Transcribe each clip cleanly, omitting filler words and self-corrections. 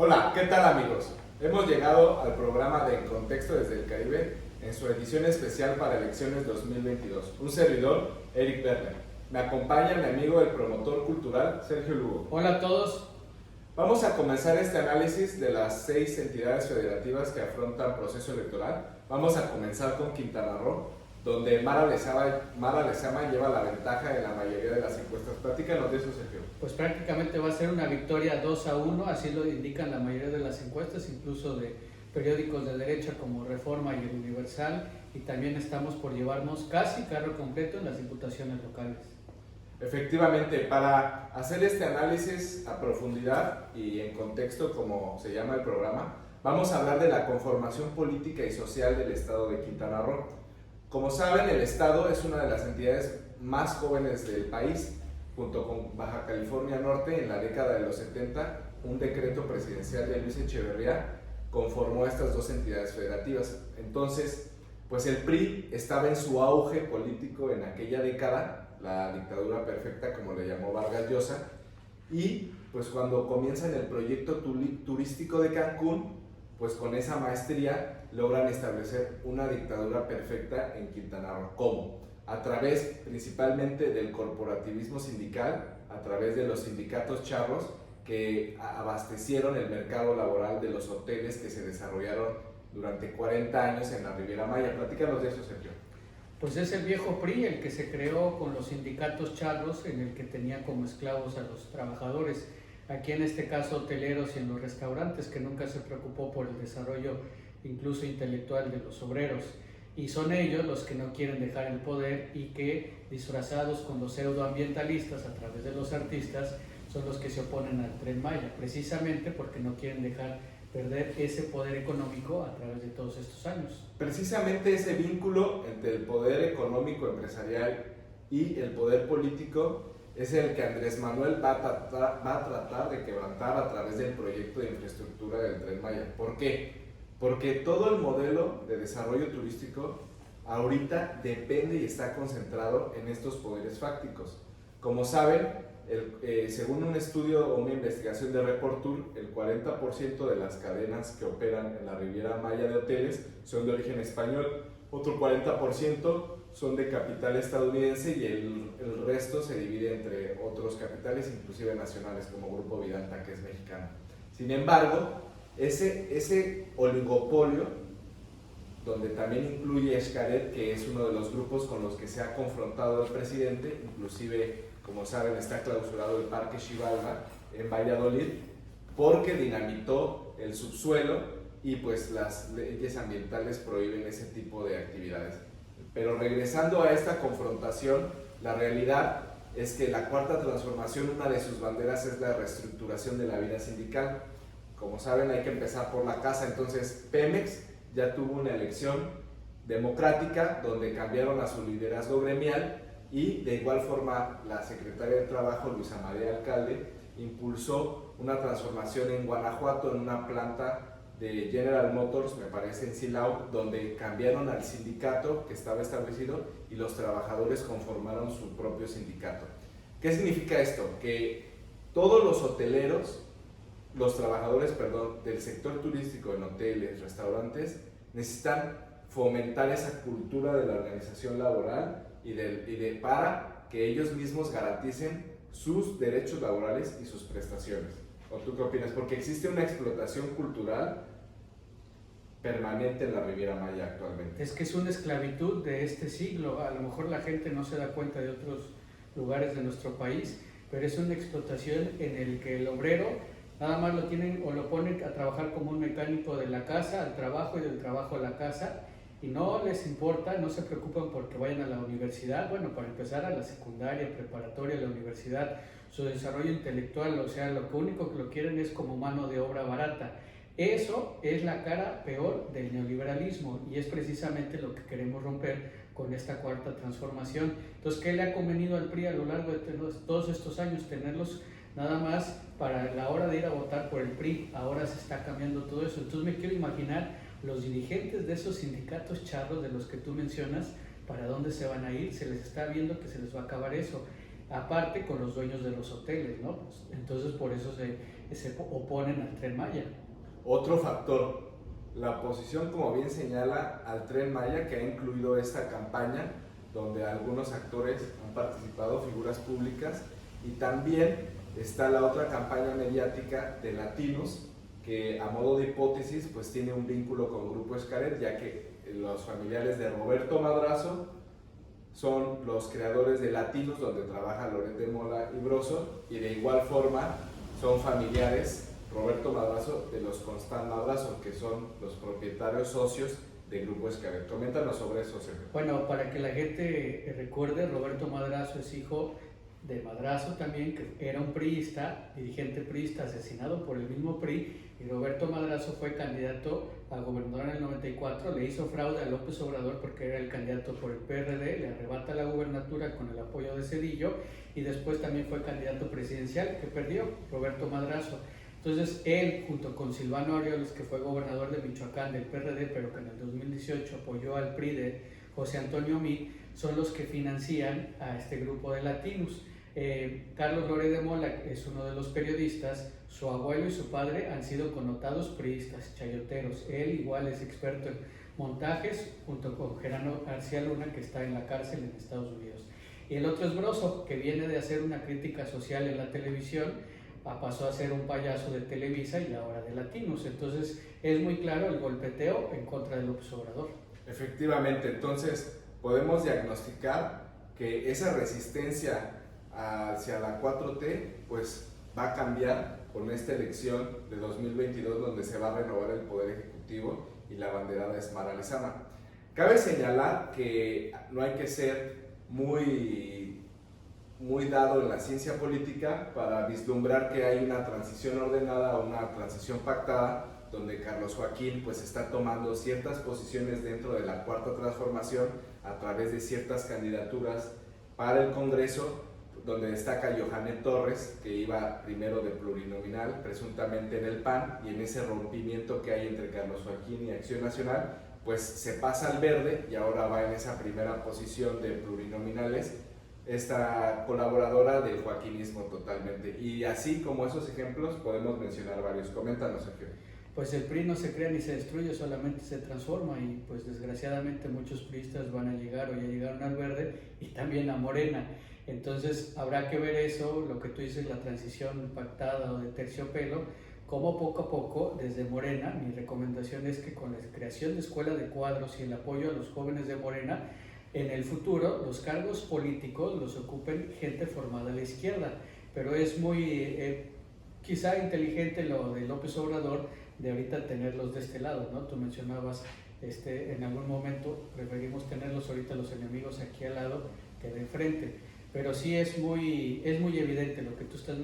Hola, ¿qué tal amigos? Hemos llegado al programa de En Contexto desde el Caribe en su edición especial para elecciones 2022. Un servidor, Eric Werner. Me acompaña mi amigo el promotor cultural, Sergio Lugo. Hola a todos. Vamos a comenzar este análisis de las 6 entidades federativas que afrontan proceso electoral. Vamos a comenzar con Quintana Roo, donde Mara Lezama lleva la ventaja en la mayoría de las encuestas. Platícanos de eso, Sergio. Pues prácticamente va a ser una victoria 2-1, así lo indican la mayoría de las encuestas, incluso de periódicos de derecha como Reforma y El Universal, y también estamos por llevarnos casi carro completo en las diputaciones locales. Efectivamente, para hacer este análisis a profundidad y en contexto, como se llama el programa, vamos a hablar de la conformación política y social del estado de Quintana Roo. Como saben, el estado es una de las entidades más jóvenes del país. Junto con Baja California Norte, en la década de los 70, un decreto presidencial de Luis Echeverría conformó estas dos entidades federativas. Entonces, pues el PRI estaba en su auge político en aquella década, la dictadura perfecta, como le llamó Vargas Llosa, y pues cuando comienzan el proyecto turístico de Cancún, pues con esa maestría logran establecer una dictadura perfecta en Quintana Roo. ¿Cómo? A través principalmente del corporativismo sindical, a través de los sindicatos charros que abastecieron el mercado laboral de los hoteles que se desarrollaron durante 40 años en la Riviera Maya. Platícanos de eso, Sergio. Pues es el viejo PRI el que se creó con los sindicatos charros, en el que tenía como esclavos a los trabajadores, aquí en este caso hoteleros y en los restaurantes, que nunca se preocupó por el desarrollo incluso intelectual de los obreros. Y son ellos los que no quieren dejar el poder y que, disfrazados con los pseudoambientalistas a través de los artistas, son los que se oponen al Tren Maya, precisamente porque no quieren dejar perder ese poder económico a través de todos estos años. Precisamente ese vínculo entre el poder económico empresarial y el poder político es el que Andrés Manuel va a tratar de quebrantar a través del proyecto de infraestructura del Tren Maya. ¿Por qué? Porque todo el modelo de desarrollo turístico ahorita depende y está concentrado en estos poderes fácticos. Como saben, según un estudio o una investigación de Report Tour, el 40% de las cadenas que operan en la Riviera Maya de hoteles son de origen español, otro 40% son de capital estadounidense y el resto se divide entre otros capitales, inclusive nacionales, como Grupo Vidanta, que es mexicano. Sin embargo, ese oligopolio, donde también incluye Xcaret, que es uno de los grupos con los que se ha confrontado el presidente, inclusive, como saben, está clausurado el Parque Xibalba en Valladolid, porque dinamitó el subsuelo y pues las leyes ambientales prohíben ese tipo de actividades. Pero regresando a esta confrontación, la realidad es que la Cuarta Transformación, una de sus banderas es la reestructuración de la vida sindical. Como saben, hay que empezar por la casa. Entonces Pemex ya tuvo una elección democrática donde cambiaron a su liderazgo gremial y de igual forma la secretaria de Trabajo, Luisa María Alcalde, impulsó una transformación en Guanajuato, en una planta de General Motors, me parece en Silao, donde cambiaron al sindicato que estaba establecido y los trabajadores conformaron su propio sindicato. ¿Qué significa esto? Que todos los hoteleros, los trabajadores, del sector turístico en hoteles, restaurantes, necesitan fomentar esa cultura de la organización laboral para que ellos mismos garanticen sus derechos laborales y sus prestaciones. ¿O tú qué opinas? Porque existe una explotación cultural permanente en la Riviera Maya actualmente. Es que es una esclavitud de este siglo. A lo mejor la gente no se da cuenta de otros lugares de nuestro país, pero es una explotación en el que el obrero nada más lo tienen o lo ponen a trabajar como un mecánico de la casa al trabajo y del trabajo a la casa, y no les importa, no se preocupan porque vayan a la universidad. Bueno, para empezar, a la secundaria, preparatoria, la universidad, su desarrollo intelectual, o sea, lo único que lo quieren es como mano de obra barata. Eso es la cara peor del neoliberalismo y es precisamente lo que queremos romper con esta Cuarta Transformación. Entonces, ¿qué le ha convenido al PRI a lo largo de todos estos años? Tenerlos nada más para la hora de ir a votar por el PRI. Ahora se está cambiando todo eso. Entonces me quiero imaginar los dirigentes de esos sindicatos charros de los que tú mencionas, para dónde se van a ir. Se les está viendo que se les va a acabar eso. aparte con los dueños de los hoteles, ¿no? Entonces por eso se oponen al Tren Maya. Otro factor, la oposición, como bien señala, al Tren Maya, que ha incluido esta campaña donde algunos actores han participado, figuras públicas, y también está la otra campaña mediática de Latinos, que a modo de hipótesis pues tiene un vínculo con Grupo Xcaret, ya que los familiares de Roberto Madrazo son los creadores de Latinos, donde trabaja Loret de Mola y Broso, y de igual forma son familiares Roberto Madrazo de los Constant Madrazo, que son los propietarios socios de Grupo Xcaret. Coméntanos sobre eso, Sergio. Bueno, para que la gente recuerde, Roberto Madrazo es hijo de Madrazo también, que era un priista, dirigente priista asesinado por el mismo PRI, y Roberto Madrazo fue candidato a gobernador en el 94, le hizo fraude a López Obrador porque era el candidato por el PRD, le arrebata la gubernatura con el apoyo de Zedillo, y después también fue candidato presidencial, que perdió Roberto Madrazo. Entonces él, junto con Silvano Aureoles, que fue gobernador de Michoacán del PRD, pero que en el 2018 apoyó al PRI de José Antonio Meade, son los que financian a este grupo de Latinos. Carlos Loret de Mola es uno de los periodistas, su abuelo y su padre han sido connotados priistas, chayoteros. Él igual es experto en montajes, junto con Gerardo García Luna, que está en la cárcel en Estados Unidos. Y el otro es Broso, que viene de hacer una crítica social en la televisión, pasó a ser un payaso de Televisa y ahora de Latinos. Entonces es muy claro el golpeteo en contra de López Obrador. Efectivamente, entonces podemos diagnosticar que esa resistencia hacia la 4T pues va a cambiar con esta elección de 2022, donde se va a renovar el Poder Ejecutivo y la banderada es Mara Lezama. Cabe señalar que no hay que ser muy dado en la ciencia política para vislumbrar que hay una transición ordenada o una transición pactada, donde Carlos Joaquín pues está tomando ciertas posiciones dentro de la Cuarta Transformación a través de ciertas candidaturas para el Congreso, donde destaca Johanet Torres, que iba primero de plurinominal, presuntamente en el PAN, y en ese rompimiento que hay entre Carlos Joaquín y Acción Nacional, pues se pasa al verde y ahora va en esa primera posición de plurinominales, esta colaboradora del joaquinismo totalmente. Y así como esos ejemplos podemos mencionar varios. Coméntanos, Sergio. Pues el PRI no se crea ni se destruye, solamente se transforma, y pues desgraciadamente muchos priistas van a llegar o ya llegaron al verde y también a Morena. Entonces habrá que ver eso, lo que tú dices, la transición pactada o de terciopelo, como poco a poco desde Morena. Mi recomendación es que con la creación de escuela de cuadros y el apoyo a los jóvenes de Morena, en el futuro los cargos políticos los ocupen gente formada a la izquierda. Pero es muy quizá inteligente lo de López Obrador de ahorita tenerlos de este lado, ¿no? Tú mencionabas en algún momento preferimos tenerlos ahorita los enemigos aquí al lado que de enfrente. Pero sí es muy evidente lo que tú estás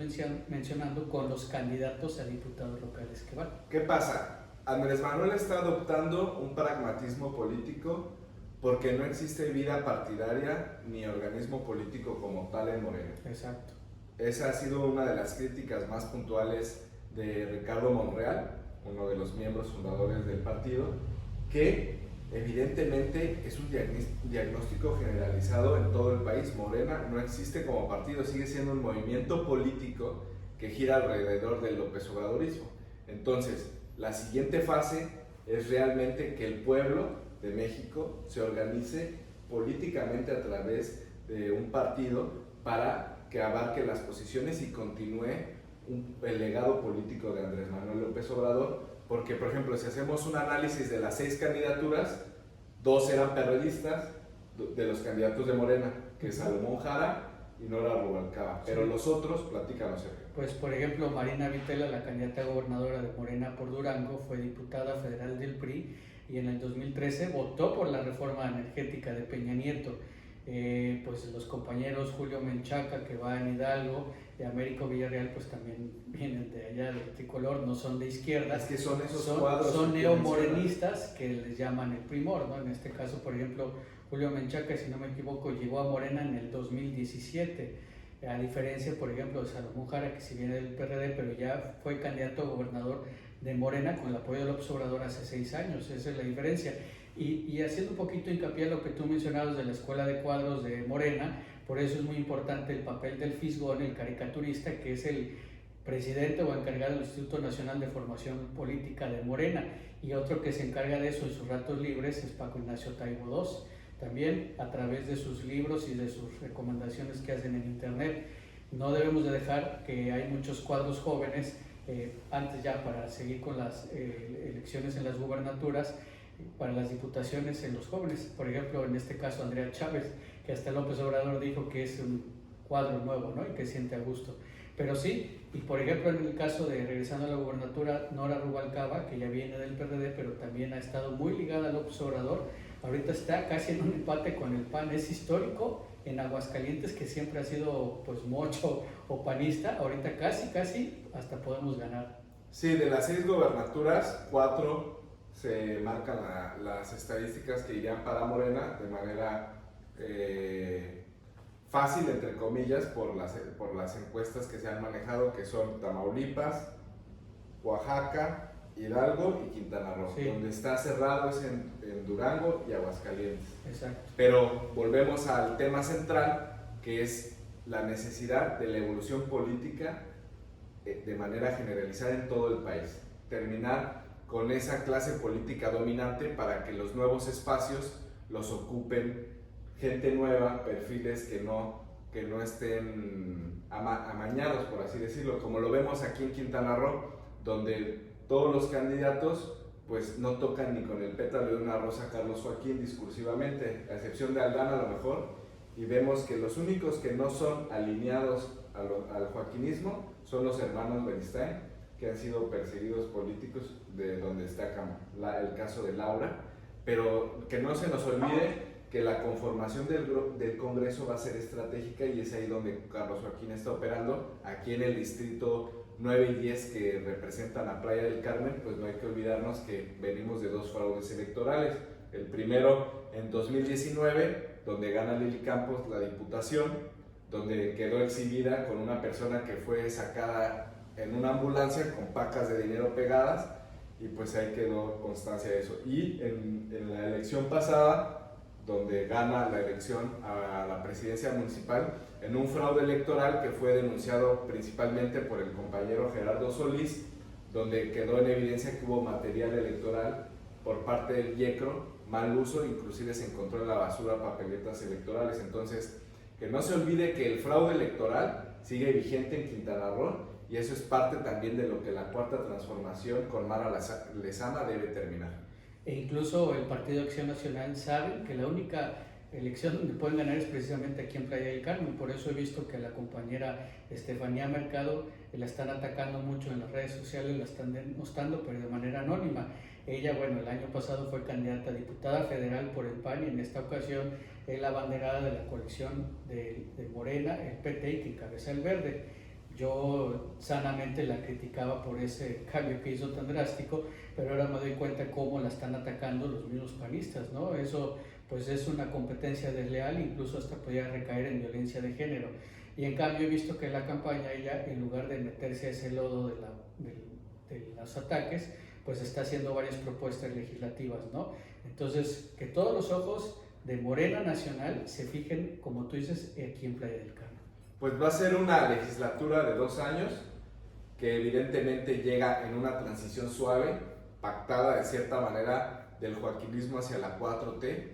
mencionando con los candidatos a diputados locales que van. ¿Qué pasa? Andrés Manuel está adoptando un pragmatismo político porque no existe vida partidaria ni organismo político como tal en Morena. Exacto. Esa ha sido una de las críticas más puntuales de Ricardo Monreal, uno de los miembros fundadores del partido, que evidentemente es un diagnóstico generalizado en todo el país. Morena no existe como partido, sigue siendo un movimiento político que gira alrededor del López Obradorismo. Entonces, la siguiente fase es realmente que el pueblo de México se organice políticamente a través de un partido para que abarque las posiciones y continúe el legado político de Andrés Manuel López Obrador. Porque, por ejemplo, si hacemos un análisis de las 6 candidaturas, 2 eran perredistas de los candidatos de Morena, que es Salomón Jara y Nora Rubalcaba. Pero los otros, platícanos, Sergio. Pues, por ejemplo, Marina Vitela, la candidata gobernadora de Morena por Durango, fue diputada federal del PRI y en el 2013 votó por la reforma energética de Peña Nieto. Pues los compañeros Julio Menchaca, que va en Hidalgo, de Américo Villarreal, pues también vienen de allá, del tricolor, no son de izquierda. Es que son esos cuadros. Son neomorenistas que les llaman el primor, ¿no? En este caso, por ejemplo, Julio Menchaca, si no me equivoco, llegó a Morena en el 2017, a diferencia, por ejemplo, de Salomón Jara, que si viene del PRD, pero ya fue candidato a gobernador de Morena con el apoyo de López Obrador hace 6 años, esa es la diferencia. Y haciendo un poquito hincapié en lo que tú mencionabas de la escuela de cuadros de Morena, Por eso es muy importante el papel del Fisgón, el caricaturista, que es el presidente o encargado del Instituto Nacional de Formación Política de Morena, y otro que se encarga de eso en sus ratos libres es Paco Ignacio Taibo II, también a través de sus libros y de sus recomendaciones que hacen en internet. No debemos de dejar que hay muchos cuadros jóvenes, antes ya para seguir con las elecciones en las gubernaturas, para las diputaciones en los jóvenes, por ejemplo en este caso Andrea Chávez, que hasta López Obrador dijo que es un cuadro nuevo, ¿no? Y que siente a gusto. Pero sí, y por ejemplo en el caso de, regresando a la gubernatura, Nora Rubalcaba, que ya viene del PRD, pero también ha estado muy ligada a López Obrador, ahorita está casi en un empate con el PAN, es histórico en Aguascalientes, que siempre ha sido pues mocho o panista, ahorita casi hasta podemos ganar. Sí, de las 6 gobernaturas, 4 se marcan las estadísticas que irían para Morena de manera fácil, entre comillas, por las encuestas que se han manejado, que son Tamaulipas, Oaxaca, Hidalgo y Quintana Roo. Sí. Donde está cerrado es en Durango y Aguascalientes. Exacto. Pero volvemos al tema central, que es la necesidad de la evolución política de manera generalizada en todo el país. Terminar con esa clase política dominante para que los nuevos espacios los ocupen gente nueva, perfiles que no estén amañados, por así decirlo, como lo vemos aquí en Quintana Roo, donde todos los candidatos pues no tocan ni con el pétalo de una rosa a Carlos Joaquín discursivamente, a excepción de Aldana a lo mejor, y vemos que los únicos que no son alineados al joaquinismo son los hermanos Beristain, que han sido perseguidos políticos, de donde destaca el caso de Laura, pero que no se nos olvide que la conformación del Congreso va a ser estratégica, y es ahí donde Carlos Joaquín está operando. Aquí en el distrito 9 y 10 que representan a Playa del Carmen, pues no hay que olvidarnos que venimos de 2 fraudes electorales. El primero en 2019, donde gana Lili Campos la diputación, donde quedó exhibida con una persona que fue sacada en una ambulancia con pacas de dinero pegadas, y pues ahí quedó constancia de eso. Y en la elección pasada, donde gana la elección a la presidencia municipal, en un fraude electoral que fue denunciado principalmente por el compañero Gerardo Solís, donde quedó en evidencia que hubo material electoral por parte del IECRO, mal uso, inclusive se encontró en la basura papeletas electorales. Entonces, que no se olvide que el fraude electoral sigue vigente en Quintana Roo, y eso es parte también de lo que la Cuarta Transformación con Mara Lezama debe terminar. E incluso el Partido Acción Nacional sabe que la única elección donde pueden ganar es precisamente aquí en Playa del Carmen. Por eso he visto que a la compañera Estefanía Mercado la están atacando mucho en las redes sociales, la están denostando, pero de manera anónima. Ella, bueno, el año pasado fue candidata a diputada federal por el PAN, y en esta ocasión es la abanderada de la coalición de Morena, el PT, y que encabeza el Verde. Yo sanamente la criticaba por ese cambio que hizo tan drástico, pero ahora me doy cuenta cómo la están atacando los mismos panistas, ¿no? Eso pues es una competencia desleal, incluso hasta podría recaer en violencia de género. Y en cambio he visto que en la campaña ella, en lugar de meterse a ese lodo de los ataques, pues está haciendo varias propuestas legislativas, ¿no? Entonces, que todos los ojos de Morena Nacional se fijen, como tú dices, aquí en Playa del Carmen. Pues va a ser una legislatura de 2 años, que evidentemente llega en una transición suave, pactada de cierta manera del joaquinismo hacia la 4T,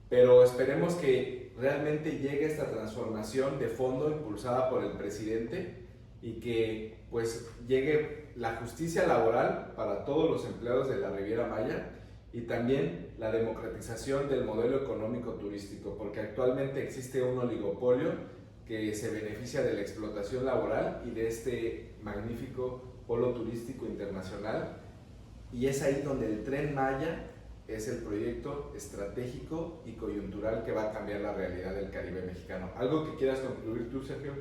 pero esperemos que realmente llegue esta transformación de fondo impulsada por el presidente, y que pues llegue la justicia laboral para todos los empleados de la Riviera Maya, y también la democratización del modelo económico turístico, porque actualmente existe un oligopolio que se beneficia de la explotación laboral y de este magnífico polo turístico internacional, y es ahí donde el Tren Maya es el proyecto estratégico y coyuntural que va a cambiar la realidad del Caribe mexicano. ¿Algo que quieras concluir tú, Sergio?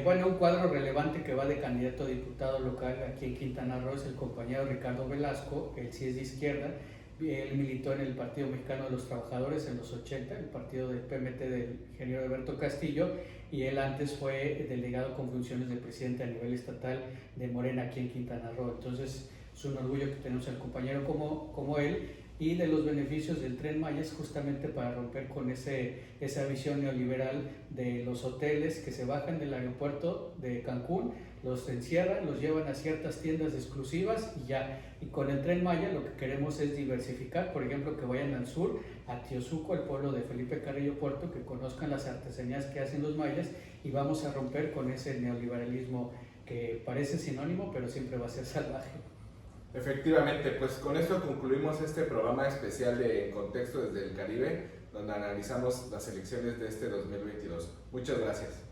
Bueno, un cuadro relevante que va de candidato a diputado local aquí en Quintana Roo es el compañero Ricardo Velasco. Él sí es de izquierda. Él militó en el Partido Mexicano de los Trabajadores en los 80, el partido del PMT del ingeniero Alberto Castillo, y él antes fue delegado con funciones de presidente a nivel estatal de Morena aquí en Quintana Roo. Entonces es un orgullo que tenemos al compañero como él, y de los beneficios del Tren Maya es justamente para romper con esa visión neoliberal de los hoteles que se bajan del aeropuerto de Cancún, los encierran, los llevan a ciertas tiendas exclusivas y ya. Y con el Tren Maya lo que queremos es diversificar, por ejemplo, que vayan al sur, a Tiozuco, el pueblo de Felipe Carrillo Puerto, que conozcan las artesanías que hacen los mayas, y vamos a romper con ese neoliberalismo que parece sinónimo, pero siempre va a ser salvaje. Efectivamente, pues con esto concluimos este programa especial de En Contexto desde el Caribe, donde analizamos las elecciones de este 2022. Muchas gracias.